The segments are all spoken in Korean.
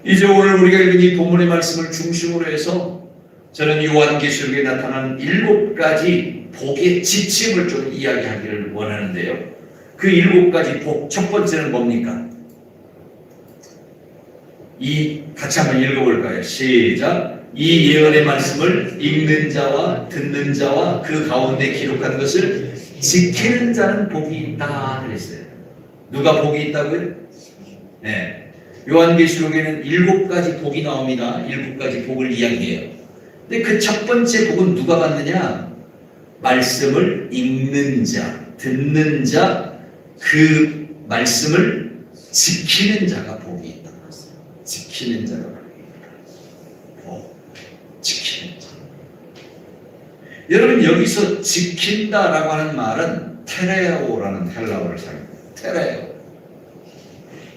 이제 오늘 우리가 읽은 이 본문의 말씀을 중심으로 해서 저는 요한계시록에 나타난 7가지 복의 지침을 좀 이야기하기를 원하는데요. 그 7가지 복, 첫 번째는 뭡니까? 같이 한번 읽어볼까요? 시작. 이 예언의 말씀을 읽는 자와 듣는 자와 그 가운데 기록한 것을 지키는 자는 복이 있다 그랬어요. 누가 복이 있다고요? 네. 요한계시록에는 7가지 복이 나옵니다. 7가지 복을 이야기해요. 근데 그 첫 번째 복은 누가 받느냐? 말씀을 읽는 자, 듣는 자, 그 말씀을 지키는 자가 복이 있다. 지키는 자가 복이 있다. 복, 지키는 자. 여러분 여기서 지킨다라고 하는 말은 테레오라는 헬라어를 사용합니다. 테레오.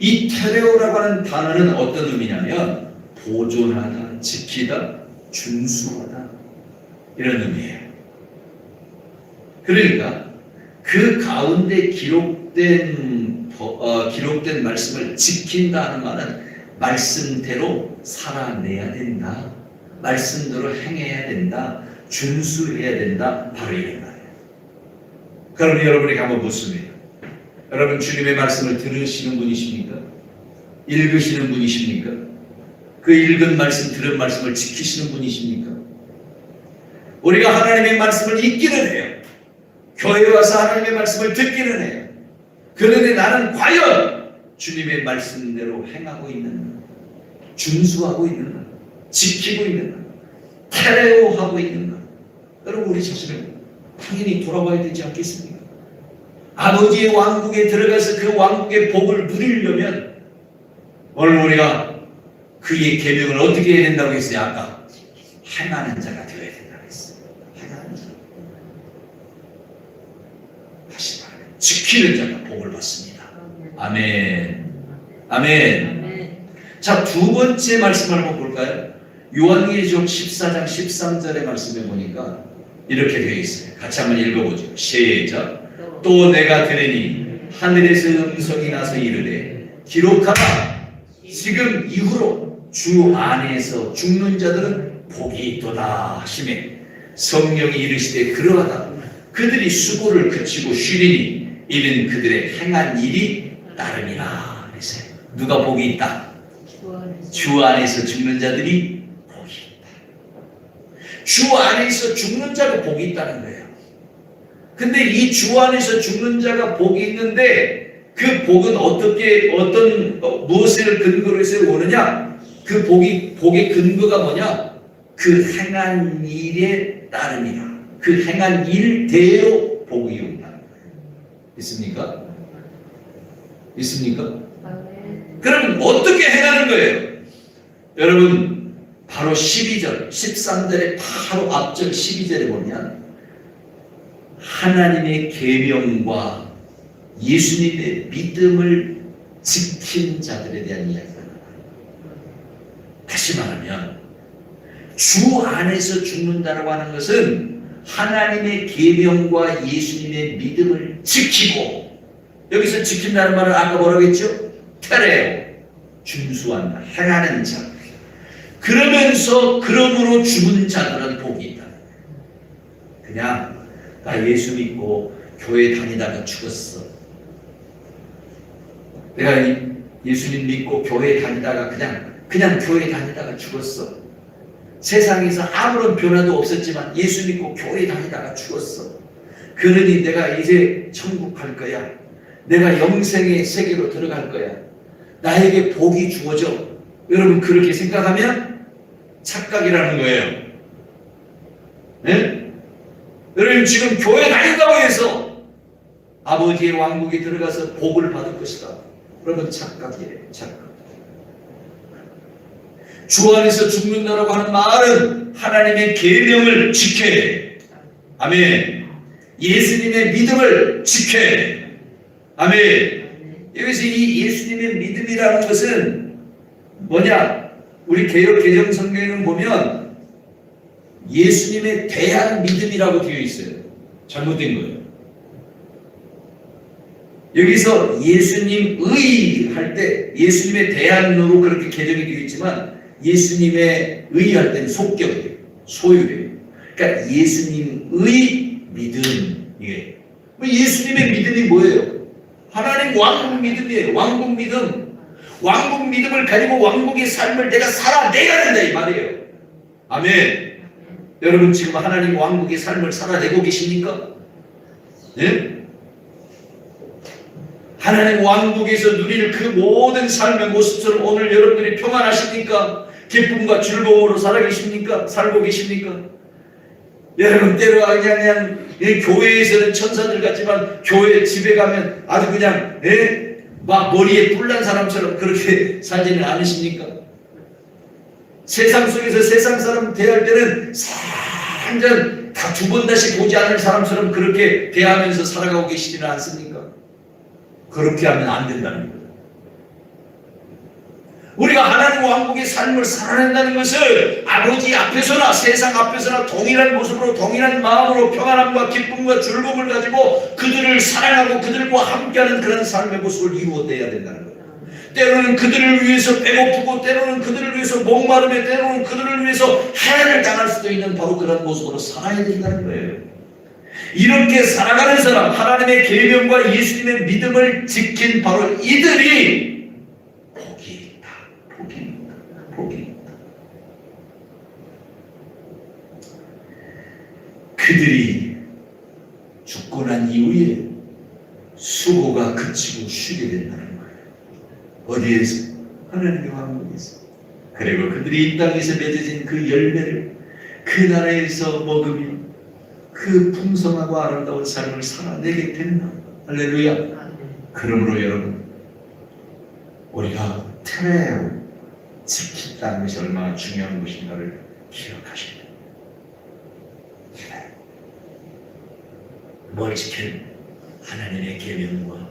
이 테레오라고 하는 단어는 어떤 의미냐면 보존하다, 지키다, 준수하다 이런 의미예요. 그러니까 그 가운데 기록된 말씀을 지킨다는 말은 말씀대로 살아내야 된다, 말씀대로 행해야 된다, 준수해야 된다, 바로 이런 말이에요. 그럼 여러분에게 한번 묻습니다. 여러분 주님의 말씀을 들으시는 분이십니까? 읽으시는 분이십니까? 그 읽은 말씀, 들은 말씀을 지키시는 분이십니까? 우리가 하나님의 말씀을 읽기는 해요. 교회에 와서 하나님의 말씀을 듣기는 해요. 그런데 나는 과연 주님의 말씀대로 행하고 있는가? 준수하고 있는가? 지키고 있는가? 테레오하고 있는가? 여러분 우리 자신을 당연히 돌아봐야 되지 않겠습니까? 아버지의 왕국에 들어가서 그 왕국의 복을 누리려면 오늘 우리가 그의 계명을 어떻게 해야 된다고 했어요? 아까 행하는 자가 되어야 된다고 했어요. 행하는 자. 다시 말하면 지키는 자가 복을 받습니다. 아멘. 아멘. 자, 두 번째 말씀을 한번 볼까요? 요한계시록 14장 13절의 말씀에 보니까 이렇게 되어 있어요. 같이 한번 읽어보죠. 시작. 또 내가 들으니 하늘에서 음성이 나서 이르되 기록하라. 지금 이후로 주 안에서 죽는 자들은 복이 있도다 하시매 성령이 이르시되 그러하다. 그들이 수고를 그치고 쉬리니 이는 그들의 행한 일이 따름이라. 그래서 누가 복이 있다? 주 안에서 죽는 자들이 복이 있다. 주 안에서 죽는 자가 복이 있다는 거예요. 근데 이 주 안에서 죽는 자가 복이 있는데 그 복은 무엇을 근거로 해서 오느냐? 그 복의 근거가 뭐냐? 그 행한 일에 따름이라. 그 행한 일대로 복이 온다. 있습니까? 있습니까? 그럼 어떻게 행하는 거예요? 여러분 바로 12절, 13절의 바로 앞절 12절에 보면 하나님의 계명과 예수님의 믿음을 지킨 자들에 대한 이야기가 나와요. 다시 말하면 주 안에서 죽는다라고 하는 것은 하나님의 계명과 예수님의 믿음을 지키고, 여기서 지킨다는 말은 아까 뭐라고 했죠? 테레오, 준수한다, 행하는 자. 그러므로 죽은 자들은 복이 있다. 그냥 나 예수 믿고 교회 다니다가 죽었어. 내가 예수님 믿고 교회 다니다가 그냥 교회 다니다가 죽었어. 세상에서 아무런 변화도 없었지만 예수 믿고 교회 다니다가 죽었어. 그러니 내가 이제 천국 갈 거야. 내가 영생의 세계로 들어갈 거야. 나에게 복이 주어져. 여러분 그렇게 생각하면 착각이라는 거예요. 네? 여러분 지금 교회 다닌다고 해서 아버지의 왕국에 들어가서 복을 받을 것이다. 여러분 착각이에요. 착각. 주 안에서 죽는다라고 하는 말은 하나님의 계명을 지켜야 돼. 아멘. 예수님의 믿음을 지켜야 돼. 아멘. 여기서 이 예수님의 믿음이라는 것은 뭐냐? 우리 개역 개정 성경에는 보면 예수님에 대한 믿음이라고 되어 있어요. 잘못된 거예요. 여기서 예수님의 할 때 예수님에 대한으로 그렇게 개정이 되어 있지만 예수님의 의 할 때는 속격이에요. 소유예요. 그러니까 예수님의 믿음, 이게 예수님의 믿음이 뭐예요? 하나님 왕국 믿음이에요. 왕국 믿음. 왕국 믿음을 가지고 왕국의 삶을 내가 살아내야 된다 이 말이에요. 아멘. 여러분 지금 하나님 왕국의 삶을 살아내고 계십니까? 네? 하나님 왕국에서 누리는 그 모든 삶의 모습처럼 오늘 여러분들이 평안하십니까? 기쁨과 즐거움으로 살고 계십니까? 여러분 때로 그냥 교회에서는 천사들 같지만 교회 집에 가면 아주 그냥 막 머리에 뿔난 사람처럼 그렇게 살지는 않으십니까? 세상 속에서 세상 사람 대할 때는 완전 다 두 번 다시 보지 않을 사람처럼 그렇게 대하면서 살아가고 계시지는 않습니까? 그렇게 하면 안 된다는 거예요. 우리가 하나님 왕국의 삶을 살아낸다는 것을 아버지 앞에서나 세상 앞에서나 동일한 모습으로 동일한 마음으로 평안함과 기쁨과 즐거움을 가지고 그들을 사랑하고 그들과 함께하는 그런 삶의 모습을 이루어내야 된다는 거예요. 때로는 그들을 위해서 배고프고 때로는 그들을 위해서 목마르며 때로는 그들을 위해서 해를 당할 수도 있는 바로 그런 모습으로 살아야 된다는 거예요. 이렇게 살아가는 사람, 하나님의 계명과 예수님의 믿음을 지킨 바로 이들이 복이 있다. 복이 있다. 복이 있다. 그들이 죽고 난 이후에 수고가 그치고 쉬게 된다는 거예요. 어디에서? 하나님의 왕국에서. 그리고 그들이 이 땅에서 맺어진 그 열매를 그 나라에서 먹으며 그 풍성하고 아름다운 삶을 살아내게 된다. 할렐루야. 그러므로 여러분 우리가 테레오 지킨다는 것이 얼마나 중요한 것인가를 기억하셔야 돼요. 뭘 지켜요? 하나님의 계명과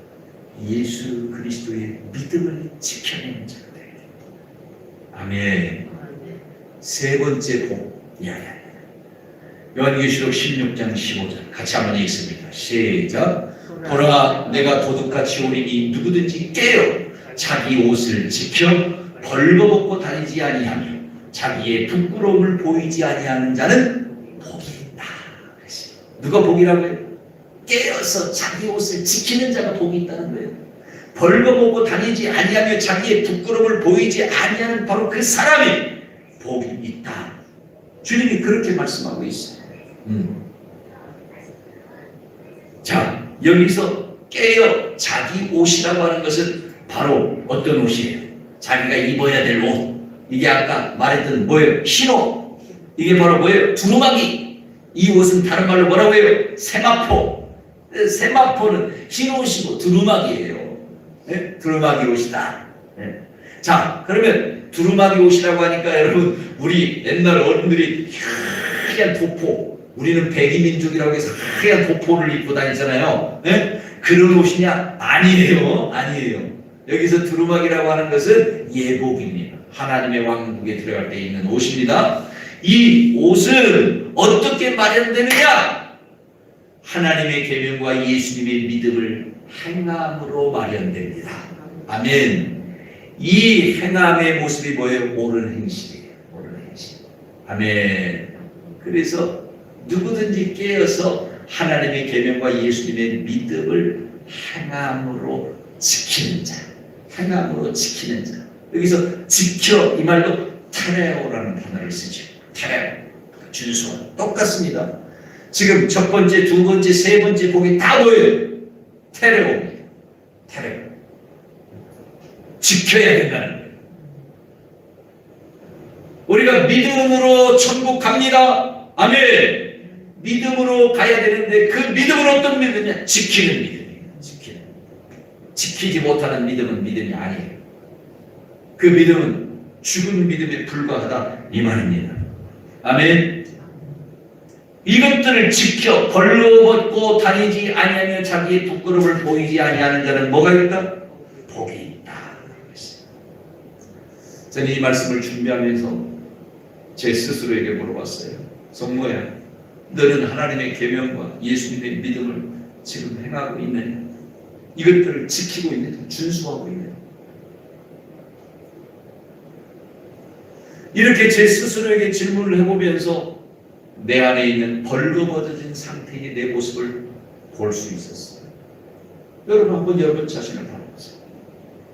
예수 그리스도의 믿음을 지켜내는 자가 되어야 됩니다. 아멘. 세 번째 복 이야기합니다. 요한계시록 16장 15절 같이 한번 읽습니다. 시작. 보라 내가 도둑같이 오리니 누구든지 깨어 자기 옷을 지켜 벌거벗고 다니지 아니하며 자기의 부끄러움을 보이지 아니하는 자는 복이 있다. 누가 복이라고요? 깨어서 자기 옷을 지키는 자가 복이 있다는 거예요. 벌거벗고 다니지 아니하며 자기의 부끄러움을 보이지 아니하는 바로 그 사람이 복이 있다. 주님이 그렇게 말씀하고 있어요. 자, 여기서 깨어 자기 옷이라고 하는 것은 바로 어떤 옷이에요? 자기가 입어야 될 옷. 이게 아까 말했던 뭐예요? 흰옷. 이게 바로 뭐예요? 두루마기. 이 옷은 다른 말로 뭐라고 해요? 세마포. 세마포는 흰옷이고 두루마기예요. 네? 두루마기 옷이다. 네. 자, 그러면 두루마기 옷이라고 하니까 여러분 우리 옛날 어른들이 하얀 도포, 우리는 백이민족이라고 해서 하얀 도포를 입고 다니잖아요. 네? 그런 옷이냐? 아니에요. 아니에요. 여기서 두루마기라고 하는 것은 예복입니다. 하나님의 왕국에 들어갈 때 입는 옷입니다. 이 옷은 어떻게 마련되느냐? 하나님의 계명과 예수님의 믿음을 행함으로 마련됩니다. 아멘. 이 행함의 모습이 뭐예요? 옳은 행실이에요. 옳은 행실. 아멘. 그래서 누구든지 깨어서 하나님의 계명과 예수님의 믿음을 행함으로 지키는 자. 행함으로 지키는 자. 여기서 지켜 이 말도 테레오라는 단어를 쓰죠. 테레오. 준수와 똑같습니다. 지금 첫 번째, 두 번째, 세 번째 복이 다 뭐예요? 테레오입니다. 테레오. 지켜야 된다는 거예요. 우리가 믿음으로 천국 갑니다. 아멘. 믿음으로 가야 되는데 그 믿음은 어떤 믿음이냐? 지키는 믿음이에요. 지키는. 지키지 못하는 믿음은 믿음이 아니에요. 그 믿음은 죽은 믿음에 불과하다 이 말입니다. 아멘. 이것들을 지켜 벌거벗고 다니지 아니하며 자기의 부끄러움을 보이지 아니하는 자는 뭐가 있다? 복이 있다. 저는 이 말씀을 준비하면서 제 스스로에게 물어봤어요. 성모야, 너는 하나님의 계명과 예수님의 믿음을 지금 행하고 있느냐? 이것들을 지키고 있는, 준수하고 있는. 이렇게 제 스스로에게 질문을 해보면서 내 안에 있는 벌거벗어진 상태의 내 모습을 볼 수 있었어요. 여러분 한번 여러분 자신을 바라보세요.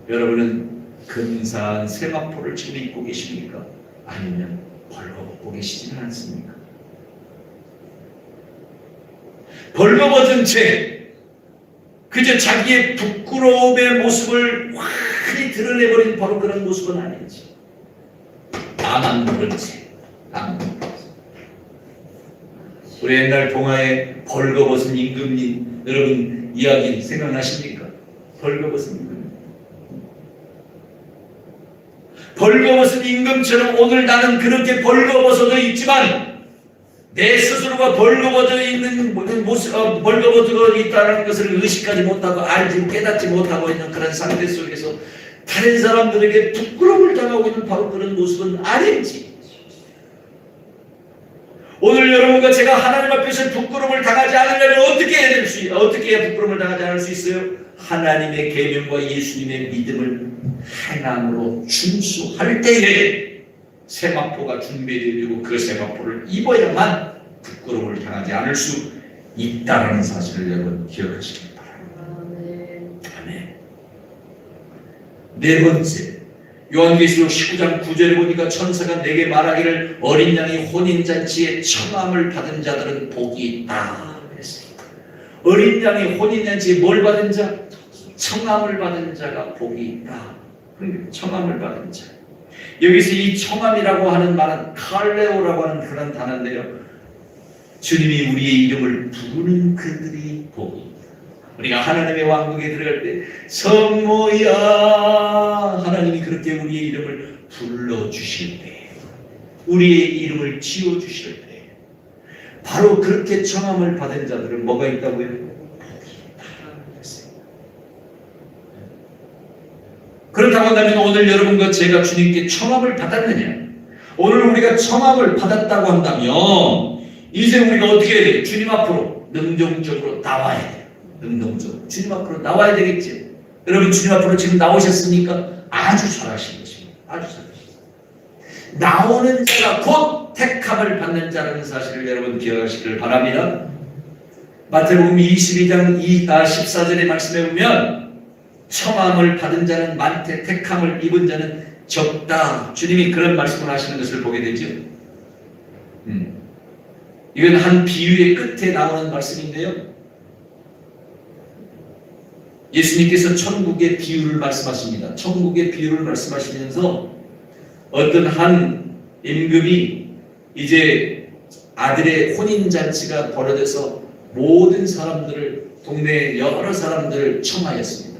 여러분은 근사한 세마포를 지금 입고 계십니까? 아니면 벌거벗고 계시지는 않습니까? 벌거벗은 채 그저 자기의 부끄러움의 모습을 환히 드러내버린 바로 그런 모습은 아니지. 나만 모른 채, 나만 모른 채. 우리 옛날 동화에 벌거벗은 임금님, 여러분 이야기 생각나십니까? 벌거벗은 임금. 벌거벗은 임금처럼 오늘 나는 그렇게 벌거벗어져 있지만 내 스스로가 벌거벗어 있는 모습, 벌거벗어 있다는 것을 의식하지 못하고 알지 깨닫지 못하고 있는 그런 상태 속에서 다른 사람들에게 부끄러움을 당하고 있는 바로 그런 모습은 아닌지. 오늘 여러분과 제가 하나님 앞에서 부끄러움을 당하지 않으려면 어떻게 해야 부끄러움을 당하지 않을 수 있어요? 하나님의 계명과 예수님의 믿음을 행함으로 준수할 때에 세마포가 준비되고 그 세마포를 입어야만 부끄러움을 당하지 않을 수 있다는 사실을 여러분 기억하시기 바랍니다. 아멘. 네 번째, 요한계시록 19장 9절에 보니까 천사가 내게 말하기를 어린 양이 혼인잔치에 청함을 받은 자들은 복이 있다 그랬습니다. 어린 양이 혼인잔치에 뭘 받은 자? 청함을 받은 자가 복이 있다. 청함을 받은 자. 여기서 이 청함이라고 하는 말은 칼레오라고 하는 그런 단어인데요. 주님이 우리의 이름을 부르는 그들이 복이 있다. 우리가 하나님의 왕국에 들어갈 때 성모야 하나님이 그렇게 우리의 이름을 불러주실 때, 우리의 이름을 지어주실 때 바로 그렇게 청함을 받은 자들은 뭐가 있다고요? 복이 있다. 그렇다고 한다면 오늘 여러분과 제가 주님께 청함을 받았느냐? 오늘 우리가 청함을 받았다고 한다면 이제 우리가 어떻게 해야 돼요? 주님 앞으로 능동적으로 나와야 돼요. 능동적으로 주님 앞으로 나와야 되겠지. 여러분 주님 앞으로 지금 나오셨습니까? 아주 잘하신 것입니다. 아주 잘하신. 나오는 자가 곧 택함을 받는 자라는 사실을 여러분 기억하시길 바랍니다. 마태복음 22장 14절의 말씀에 보면 청함을 받은 자는 많되 택함을 입은 자는 적다. 주님이 그런 말씀을 하시는 것을 보게 되죠. 이건 한 비유의 끝에 나오는 말씀인데요. 예수님께서 천국의 비유를 말씀하십니다. 천국의 비유를 말씀하시면서 어떤 한 임금이 이제 아들의 혼인잔치가 벌어져서 모든 사람들을, 동네 여러 사람들을 청하였습니다.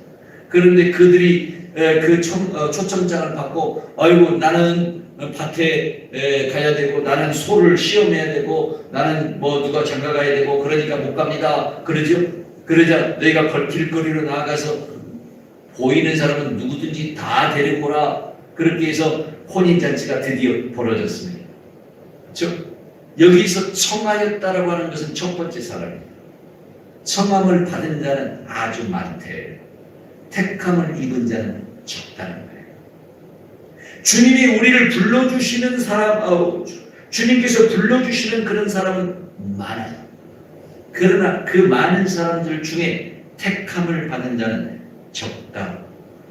그런데 그들이 그 초청장을 받고 아이고 나는 밭에 가야 되고 나는 소를 시험해야 되고 나는 뭐 누가 장가 가야 되고 그러니까 못 갑니다. 그러죠? 그러자 너희가 길거리로 나아가서 보이는 사람은 누구든지 다 데리고 오라. 그렇게 해서 혼인잔치가 드디어 벌어졌습니다. 그렇죠? 여기서 청하였다라고 하는 것은 첫 번째 사람입니다. 청함을 받은 자는 아주 많대. 택함을 입은 자는 적다는 거예요. 주님이 우리를 불러주시는 사람, 주님께서 불러주시는 그런 사람은 많아요. 그러나 그 많은 사람들 중에 택함을 받은 자는 적다.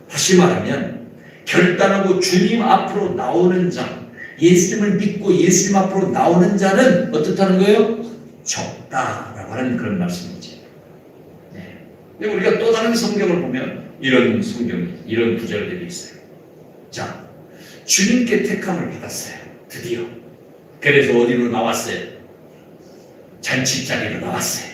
다시 말하면 결단하고 주님 앞으로 나오는 자, 예수님을 믿고 예수님 앞으로 나오는 자는 어떻다는 거예요? 적다라고 하는 그런 말씀이죠. 네. 우리가 또 다른 성경을 보면 이런 구절들이 있어요. 자, 주님께 택함을 받았어요. 드디어. 그래서 어디로 나왔어요? 잔치자리로 나왔어요.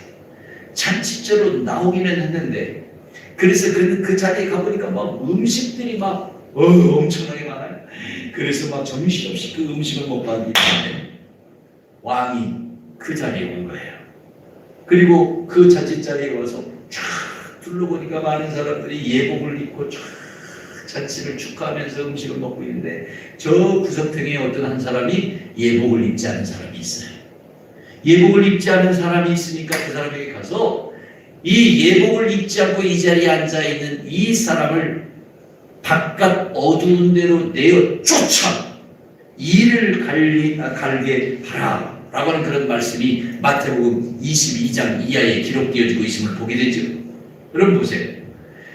잔치자리로 나오기는 했는데, 그래서 그 자리에 가보니까 막 음식들이 막 엄청나게 많아요. 그래서 막 정신없이 그 음식을 먹고 있는데 왕이 그 자리에 온 거예요. 그리고 그 잔치자리에 와서 쫙 둘러보니까 많은 사람들이 예복을 입고 쫙 잔치를 축하하면서 음식을 먹고 있는데 저 구석탱이에 어떤 한 사람이 예복을 입지 않은 사람이 있어요. 예복을 입지 않은 사람이 있으니까 그 사람에게 가서 이 예복을 입지 않고 이 자리에 앉아있는 이 사람을 바깥 어두운 데로 내어 쫓아 이를 갈게 하라 라고 하는 그런 말씀이 마태복음 22장 이하에 기록되어지고 있음을 보게 되죠. 여러분 보세요.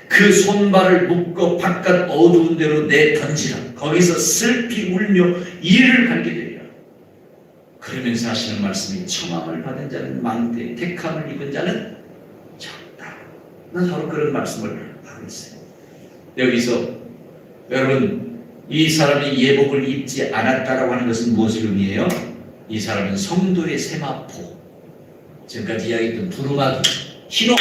그 손발을 묶어 바깥 어두운 데로 내던지라. 거기서 슬피 울며 이를 갈게 되리라. 그러면서 하시는 말씀이 청함을 받은 자는 많되 택함을 입은 자는 적다. 난 바로 그런 말씀을 하고 있어요. 여기서 여러분 이 사람이 예복을 입지 않았다라고 하는 것은 무엇을 의미해요? 이 사람은 성도의 세마포, 지금까지 이야기했던 두루마기, 흰옷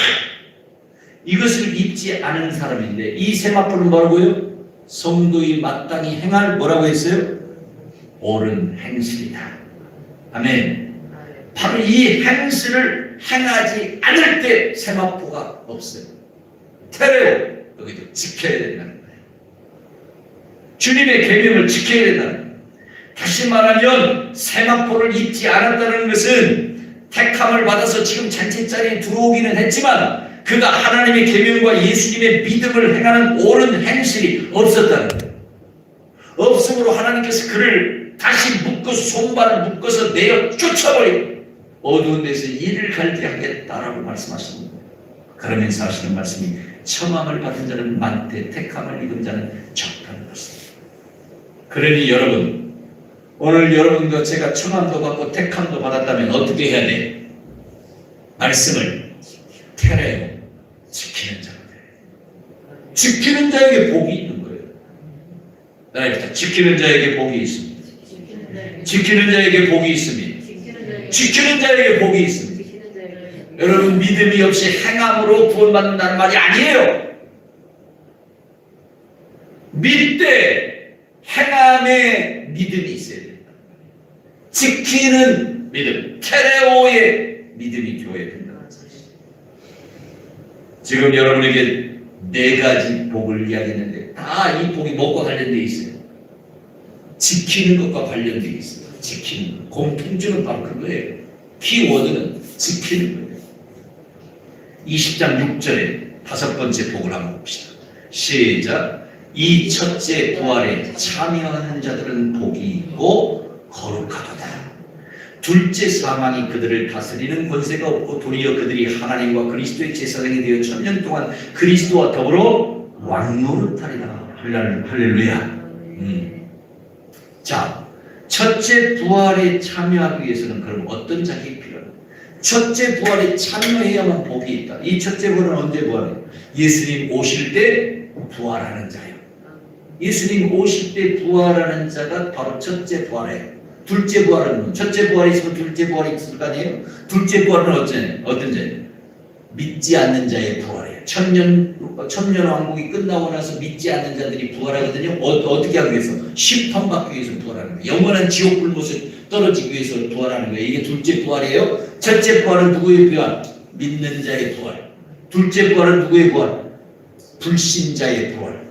이것을 입지 않은 사람인데 이 세마포는 뭐라고요? 성도의 마땅히 행할 뭐라고 했어요? 옳은 행실이다. 아멘. 바로 이 행실을 행하지 않을 때 세마포가 없어요. 테레오 여기도 지켜야 된다는 거예요. 주님의 계명을 지켜야 된다는 거예요. 다시 말하면 세마포를 입지 않았다는 것은 택함을 받아서 지금 잔치자리에 들어오기는 했지만 그가 하나님의 계명과 예수님의 믿음을 행하는 옳은 행실이 없었다는 거예요. 없음으로 하나님께서 그를 다시 묶어서 손발을 묶어서 내어 쫓아버리고 어두운 데서 이를 갈게 하겠다라고 말씀하시는 거예요. 그러면서 하시는 말씀이 청함을 받은 자는 많되 택함을 입은 자는 적다는 것입니다. 그러니 여러분 오늘 여러분과 제가 청함도 받고 택함도 받았다면 어떻게 해야 돼? 말씀을 테레오 지키는 자가 돼. 지키는 자에게 복이 있는 거예요. 나이부터 지키는 자에게 복이 있습니다. 지키는 자에게 복이 있습니다. 지키는 자에게 복이 있습니다. 여러분 믿음이 없이 행함으로 구원받는다는 말이 아니에요. 믿되 행함에 믿음이 있어야 된다. 지키는 믿음, 테레오의 믿음이 교회에 된다는 것입니다. 지금 여러분에게 4가지 복을 이야기했는데 다 이 복이 뭐과 관련되어 있어요? 지키는 것과 관련되어 있어요. 지키는 것. 공통점은 바로 그거예요. 키워드는 지키는 거예요. 20장 6절에 5번째 복을 한번 봅시다. 시작. 이 첫째 부활에 참여하는 자들은 복이 있고 거룩하도다. 둘째 사망이 그들을 다스리는 권세가 없고 도리어 그들이 하나님과 그리스도의 제사장이 되어 천년 동안 그리스도와 더불어 왕노릇하리라. 할렐루야. 자, 첫째 부활에 참여하기 위해서는 그럼 어떤 자격이 필요합니까? 첫째 부활에 참여해야만 복이 있다. 이 첫째 부활은 언제 부활해요? 예수님 오실 때 부활하는 자예요. 예수님 오실 때 부활하는 자가 바로 첫째 부활이에요. 둘째 부활은 첫째 부활이 있으면 둘째 부활이 있을 거 아니에요? 둘째 부활은 어떤 자예요? 믿지 않는 자의 부활이에요. 천년 왕국이 끝나고 나서 믿지 않는 자들이 부활하거든요. 어떻게 하기 위해서? 심판받기 위해서 부활하는 거예요. 영원한 지옥 불못에 떨어지기 위해서 부활하는 거예요. 이게 둘째 부활이에요. 첫째 부활은 누구의 부활? 믿는 자의 부활. 둘째 부활은 누구의 부활? 불신자의 부활.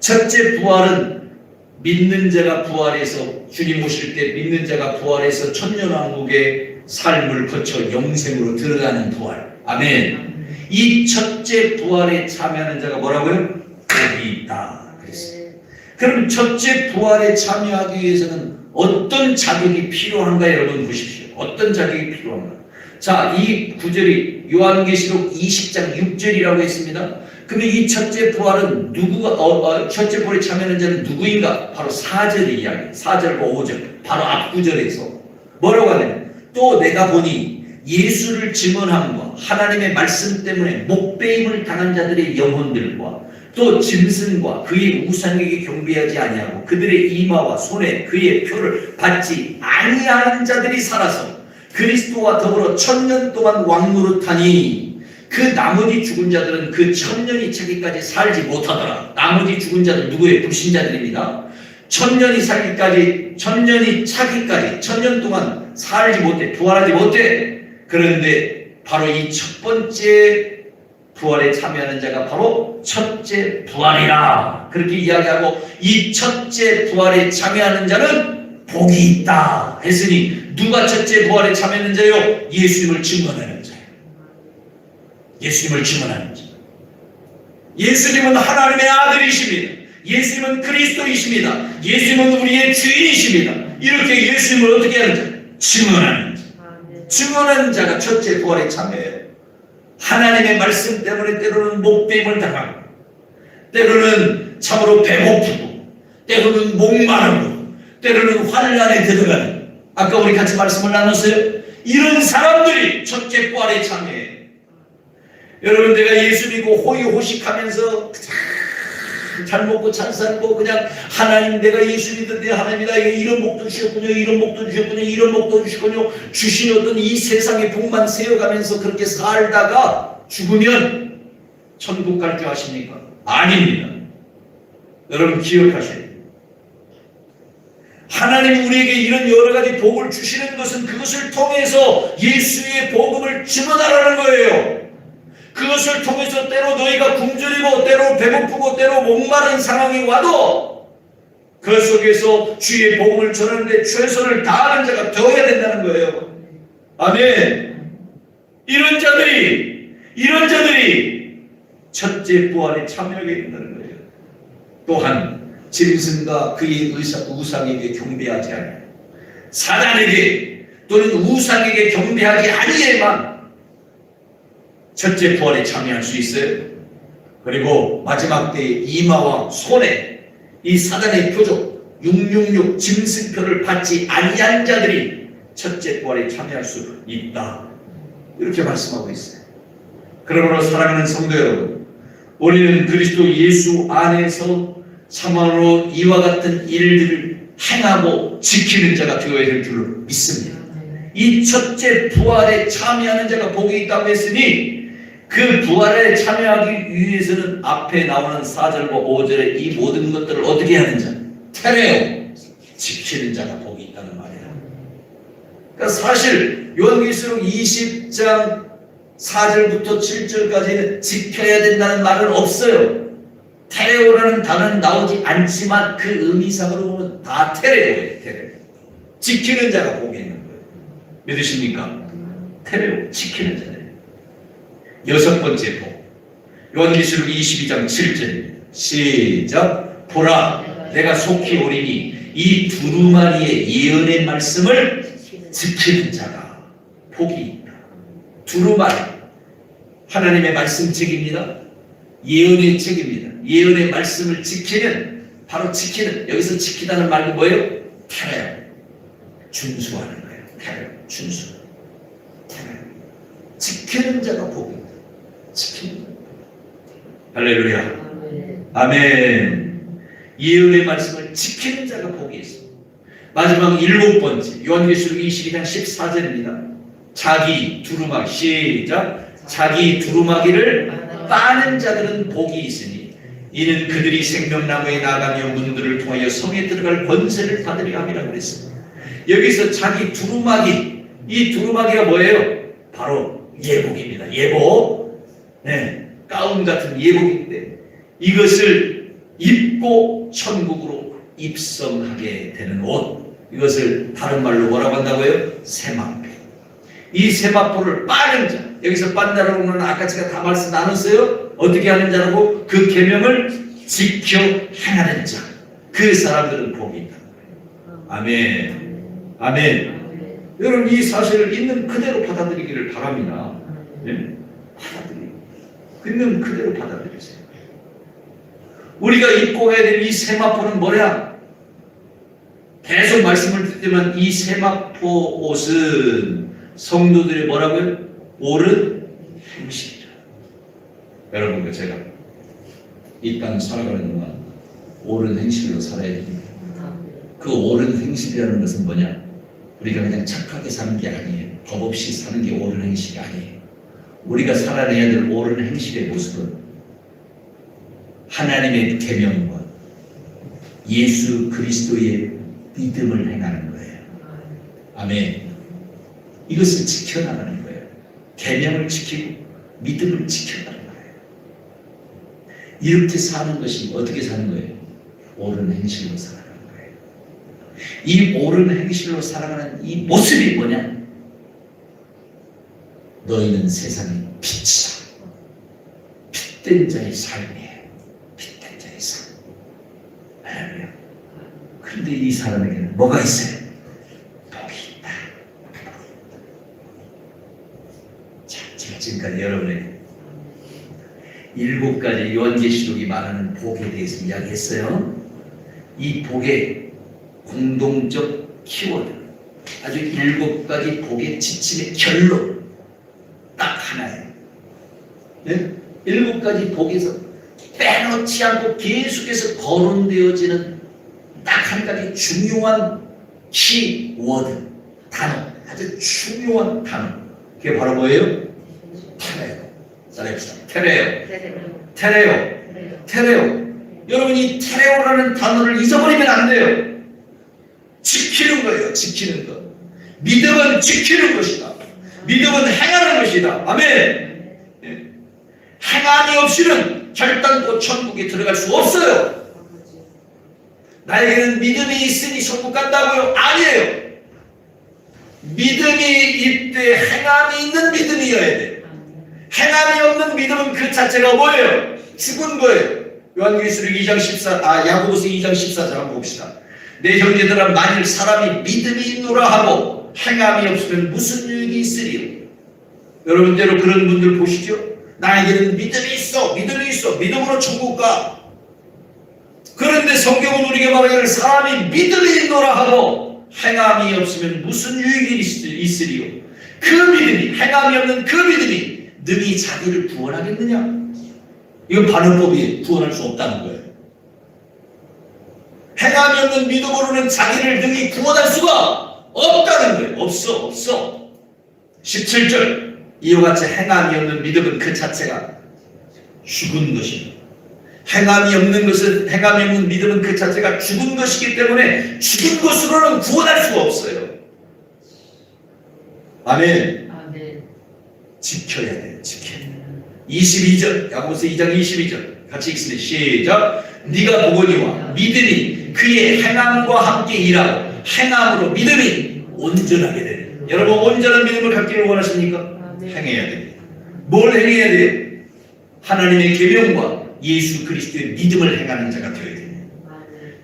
첫째 부활은 믿는 자가 부활해서 주님 오실 때 믿는 자가 부활해서 천년왕국의 삶을 거쳐 영생으로 들어가는 부활. 아멘. 이 첫째 부활에 참여하는 자가 뭐라고요? 복이 있다. 그랬어요. 그럼 첫째 부활에 참여하기 위해서는 어떤 자격이 필요한가 여러분 보십시오. 어떤 자격이 필요한가? 자, 이 구절이 요한계시록 20장 6절이라고 했습니다. 근데 이 첫째 부활은 첫째 부활에 참여하는 자는 누구인가? 바로 4절의 이야기. 4절과 5절. 바로 앞구절에서 뭐라고 하냐면 또 내가 보니 예수를 증언함과 하나님의 말씀 때문에 목배임을 당한 자들의 영혼들과 또 짐승과 그의 우상에게 경배하지 아니하고 그들의 이마와 손에 그의 표를 받지 아니하는 자들이 살아서 그리스도와 더불어 천년 동안 왕노릇하니 그 나머지 죽은 자들은 그 천년이 차기까지 살지 못하더라. 나머지 죽은 자들 누구예요? 불신자들입니다. 천년이 차기까지 천년 동안 살지 못해, 부활하지 못해. 그런데 바로 이 첫 번째 부활에 참여하는 자가 바로 첫째 부활이라 그렇게 이야기하고 이 첫째 부활에 참여하는 자는 복이 있다 했으니 누가 첫째 부활에 참여하는 자요? 예수님을 증언하는 자예요. 예수님을 증언하는 자. 예수님은 하나님의 아들이십니다. 예수님은 그리스도이십니다. 예수님은 우리의 주인이십니다. 이렇게 예수님을 어떻게 하는 자? 증언하는 자. 증언하는 자가 첫째 부활에 참여해요. 하나님의 말씀 때문에 때로는 목베임을 당하고, 때로는 참으로 배고프고, 때로는 목마르고, 때로는 환난에 들어가는, 아까 우리 같이 말씀을 나눴어요. 이런 사람들이 첫째 부활에 참여해요. 여러분, 내가 예수 믿고 호의호식하면서 잘 먹고 잘 살고 그냥 하나님 내가 예수 믿는데 하나님 나에게 이런 복도 주셨군요, 이런 복도 주셨군요, 이런 복도 주셨군요, 주신 어떤 이 세상의 복만 세어가면서 그렇게 살다가 죽으면 천국 갈 줄 아십니까? 아닙니다. 여러분 기억하셔야 돼요. 하나님 우리에게 이런 여러 가지 복을 주시는 것은 그것을 통해서 예수의 복음을 증언하라는 거예요. 그것을 통해서 때로 너희가 굶주리고 때로 배고프고 때로 목마른 상황이 와도 그 속에서 주의 복음을 전하는데 최선을 다하는 자가 되어야 된다는 거예요. 아멘. 이런 자들이 첫째 부활에 참여하게 된다는 거예요. 또한 짐승과 그의 우상에게 경배하지 않아요. 사단에게 또는 우상에게 경배하지 아니에만 첫째 부활에 참여할 수 있어요. 그리고 마지막 때에 이마와 손에 이 사단의 표적 666 짐승표를 받지 아니한 자들이 첫째 부활에 참여할 수 있다. 이렇게 말씀하고 있어요. 그러므로 사랑하는 성도 여러분, 우리는 그리스도 예수 안에서 참으로 이와 같은 일들을 행하고 지키는 자가 되어야 될 줄로 믿습니다. 이 첫째 부활에 참여하는 자가 복이 있다고 했으니 그 부활에 참여하기 위해서는 앞에 나오는 4절과 5절의 이 모든 것들을 어떻게 하는 자? 테레오, 지키는 자가 복이 있다는 말이에요. 그러니까 사실 요한계시록 20장 4절부터 7절까지는 지켜야 된다는 말은 없어요. 테레오라는 단어는 나오지 않지만 그 의미상으로 보면 다 테레오예요. 테레오. 지키는 자가 복이 있는 거예요. 믿으십니까? 테레오, 지키는 자예요. 여섯 번째 복. 요한계시록 22장 7절. 시작. 보라, 내가 속히 오리니 이 두루마리의 예언의 말씀을 지키는 자가 복이 있다. 두루마리. 하나님의 말씀 책입니다. 예언의 책입니다. 예언의 말씀을 지키는, 바로 지키는, 여기서 지키다는 말은 뭐예요? 테레오. 준수하는 거예요. 테레오. 준수. 테레오. 지키는 자가 복이 있다. 지키는. 할렐루야. 아멘. 예언의 말씀을 지키는 자가 복이 있습니다. 마지막 일곱 번째, 요한계시록 22장 14절입니다. 자기 두루마기. 시작. 자기 두루마기를 빠는 자들은 복이 있으니 이는 그들이 생명나무에 나가며 문들을 통하여 성에 들어갈 권세를 받으려 함이라고 그랬습니다. 여기서 자기 두루마기, 이 두루마기가 뭐예요? 바로 예복입니다. 예복. 네, 가운 같은 예복인데 이것을 입고 천국으로 입성하게 되는 옷, 이것을 다른 말로 뭐라고 한다고요? 세마포. 이 세마포를 빠는 자, 여기서 빤다라고는 아까 제가 다 말씀 나눴어요. 어떻게 하는 자라고? 그 계명을 지켜 행하는 자, 그 사람들은 복이 있다. 아멘. 아멘. 여러분, 이 사실을 있는 그대로 받아들이기를 바랍니다. 네? 받아들이고 있는 그대로 받아들이세요. 우리가 입고 가야 될 이 세마포는 뭐야? 계속 말씀을 듣지만 이 세마포 옷은 성도들이 뭐라고요? 옳은 행실이라. 여러분과 제가 이 땅 살아가는 동안 옳은 행실로 살아야 됩니다. 그 옳은 행실이라는 것은 뭐냐? 우리가 그냥 착하게 사는 게 아니에요. 법 없이 사는 게 옳은 행실이 아니에요. 우리가 살아내야 될 옳은 행실의 모습은 하나님의 계명과 예수 그리스도의 믿음을 행하는 거예요. 아멘. 이것을 지켜나가는 거예요. 계명을 지키고 믿음을 지켜나가는 거예요. 이렇게 사는 것이 어떻게 사는 거예요? 옳은 행실로 살아가는 거예요. 이 옳은 행실로 살아가는 이 모습이 뭐냐? 너희는 세상의 빛이다. 핏된 자의 삶이에요. 핏된 자의 삶. 할렐루야. 그런데 이 사람에게는 뭐가 있어요? 복이 있다. 자, 제가 지금까지 여러분에게 7가지 요한계시록이 말하는 복에 대해서 이야기했어요. 이 복의 공동적 키워드, 아주 7가지 복의 지침의 결론 딱 하나예요. 네? 7가지 복에서 빼놓지 않고 계속해서 거론되어지는 딱 한 가지 중요한 키워드, 단어, 아주 중요한 단어. 그게 바로 뭐예요? 테레오. 따라해봅시다. 테레오. 여러분, 이 테레오라는 단어를 잊어버리면 안 돼요. 지키는 거예요. 지키는 것. 믿음은 지키는 것이다. 믿음은 행하는 것이다. 아멘. 네. 행함이 없이는 결단코 천국에 들어갈 수 없어요. 나에게는 믿음이 있으니 천국 간다고요? 아니에요. 믿음이 있되 행함이 있는 믿음이어야 돼요. 행함이 없는 믿음은 그 자체가 뭐예요? 죽은 거예요. 요한계시록 2장 14, 야고보서 2장 14절 한번 봅시다. 내 형제들아, 만일 사람이 믿음이 있노라 하고 행함이 없으면 무슨 유익이 있으리요? 여러분대로 그런 분들 보시죠. 나에게는 믿음이 있어. 믿음으로 천국 가. 그런데 성경은 우리에게 말하기를 사람이 믿음이 있노라 하고 행함이 없으면 무슨 유익이 있으리요? 그 믿음이, 행함이 없는 그 믿음이 능히 자기를 구원하겠느냐? 이건 반응법이 구원할 수 없다는 거예요. 행함이 없는 믿음으로는 자기를 능히 구원할 수가 없다는 거예요. 없어. 17절, 이와 같이 행함이 없는 믿음은 그 자체가 죽은 것입니다. 행함이 없는 믿음은 그 자체가 죽은 것이기 때문에 죽은 것으로는 구원할 수가 없어요. 아멘. 지켜야 돼요. 22절, 야고보서 2장 22절 같이 읽습니다. 시작. 네가 보거니와 믿음이 그의 행함과 함께 일하고 행함으로 믿음이 온전하게 되네. 여러분, 온전한 믿음을 갖기를 원하십니까? 행해야 됩니다. 뭘 행해야 돼요? 하나님의 계명과 예수 그리스도의 믿음을 행하는 자가 되어야 됩니다.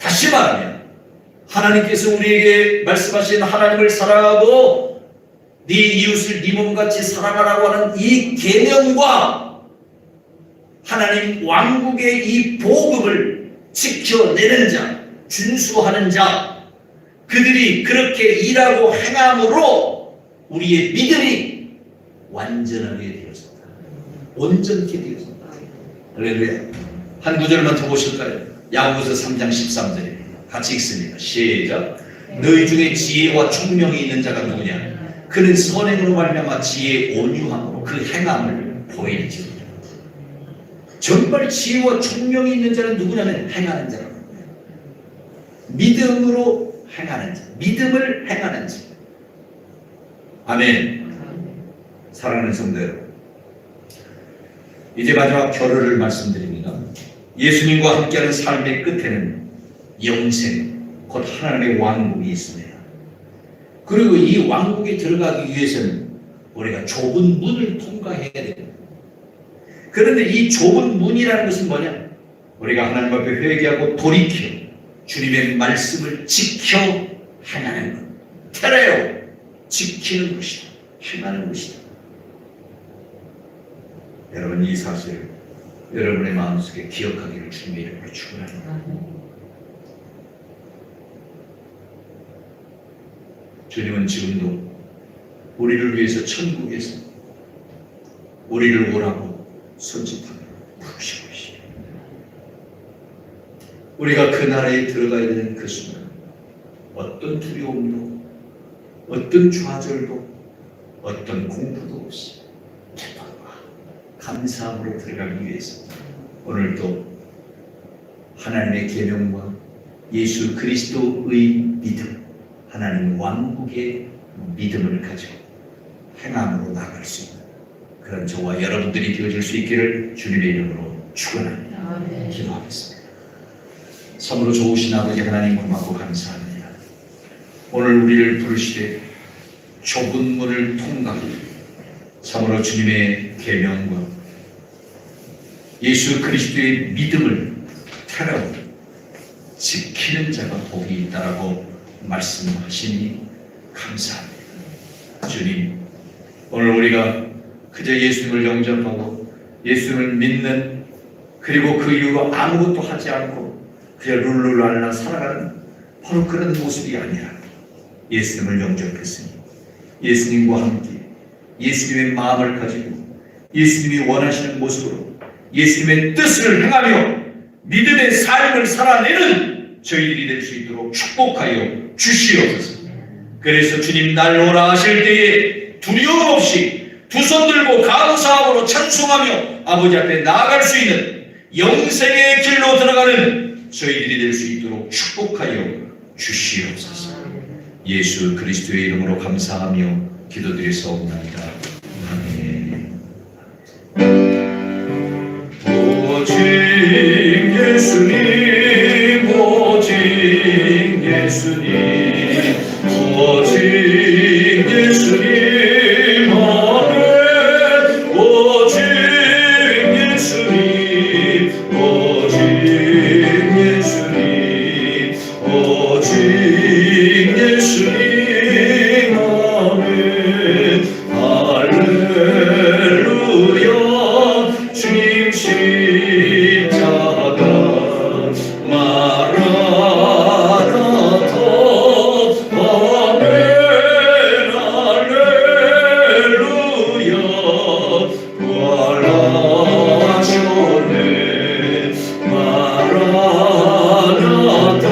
다시 말하면 하나님께서 우리에게 말씀하신 하나님을 사랑하고 네 이웃을 네 몸같이 사랑하라고 하는 이 계명과 하나님 왕국의 이 복음을 지켜내는 자, 준수하는 자, 그들이 그렇게 일하고 행함으로 우리의 믿음이 완전하게 되었습니다. 온전케 되었습니다. 할렐루야. 한 구절만 더 보실까요? 야고보서 3장 13절입니다. 같이 읽습니다. 시작. 너희 중에 지혜와 총명이 있는 자가 누구냐? 그는 선행으로 말미암아 지혜의 온유함으로 그 행함을 보일지어다. 정말 지혜와 총명이 있는 자는 누구냐면 행하는 자라고. 믿음으로 행하는 자, 믿음을 행하는 자. 아멘. 사랑하는 성도 여러분, 이제 마지막 결론을 말씀드립니다. 예수님과 함께하는 삶의 끝에는 영생, 곧 하나님의 왕국이 있습니다. 그리고 이 왕국에 들어가기 위해서는 우리가 좁은 문을 통과해야 됩니다. 그런데 이 좁은 문이라는 것은 뭐냐? 우리가 하나님 앞에 회개하고 돌이켜 주님의 말씀을 지켜 행하는 것. 테레오, 지키는 것이다. 행하는 것이다. 여러분, 이 사실을 여러분의 마음속에 기억하기를 주님의 이름으로 축원합니다. 주님은 지금도 우리를 위해서 천국에서 우리를 오라고 손짓하며 부르시고 계십니다. 우리가 그 나라에 들어가야 되는 그 순간 어떤 두려움도, 어떤 좌절도, 어떤 공포도 없이 기쁨과 감사함으로 들어가기 위해서 오늘도 하나님의 계명과 예수 그리스도의 믿음, 하나님 왕국의 믿음을 가지고 행함으로 나아갈 수 있는 그런 저와 여러분들이 되어질 수 있기를 주님의 이름으로 축원합니다. 기도하겠습니다. 참으로 좋으신 아버지 하나님, 고맙고 감사합니다. 오늘 우리를 부르시되 좁은 문을 통과하여 참으로 주님의 계명과 예수 그리스도의 믿음을 테러 지키는 자가 복이 있다라고 말씀하시니 감사합니다. 주님, 오늘 우리가 그저 예수님을 영접하고 예수님을 믿는, 그리고 그 이후로 아무것도 하지 않고 그저 룰루랄라 살아가는 바로 그런 모습이 아니라 예수님을 영접했으니 예수님과 함께 예수님의 마음을 가지고 예수님이 원하시는 모습으로 예수님의 뜻을 행하며 믿음의 삶을 살아내는 저희들이 될 수 있도록 축복하여 주시옵소서. 그래서 주님 날로라 하실 때에 두려움 없이 두 손 들고 감사함으로 찬송하며 아버지 앞에 나아갈 수 있는 영생의 길로 들어가는 저희들이 될 수 있도록 축복하여 주시옵소서. 예수 그리스도의 이름으로 감사하며 기도드리사옵나이다. 아멘. 오직 예수님, 오직 예수님, 오직 예수님, 아멘. 오직 예수님, 오직 예수님, 오직 예수님, 아멘. 할렐루야. 주님 십자가 마라나타. 아멘. 할렐루야. 부활하셨네. 마라나타.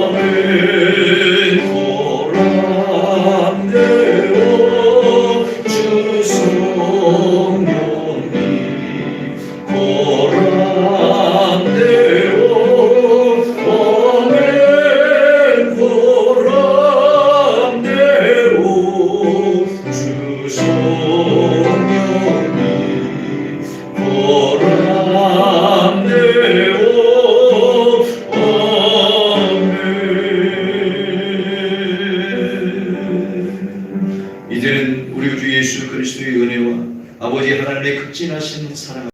아멘. 고란데오 주 성령님. 고란데오. 아멘. 고란데오 주 성령님. 고란데오. 이제는 우리 주 예수 그리스도의 은혜와 아버지 하나님의 극진하신 사랑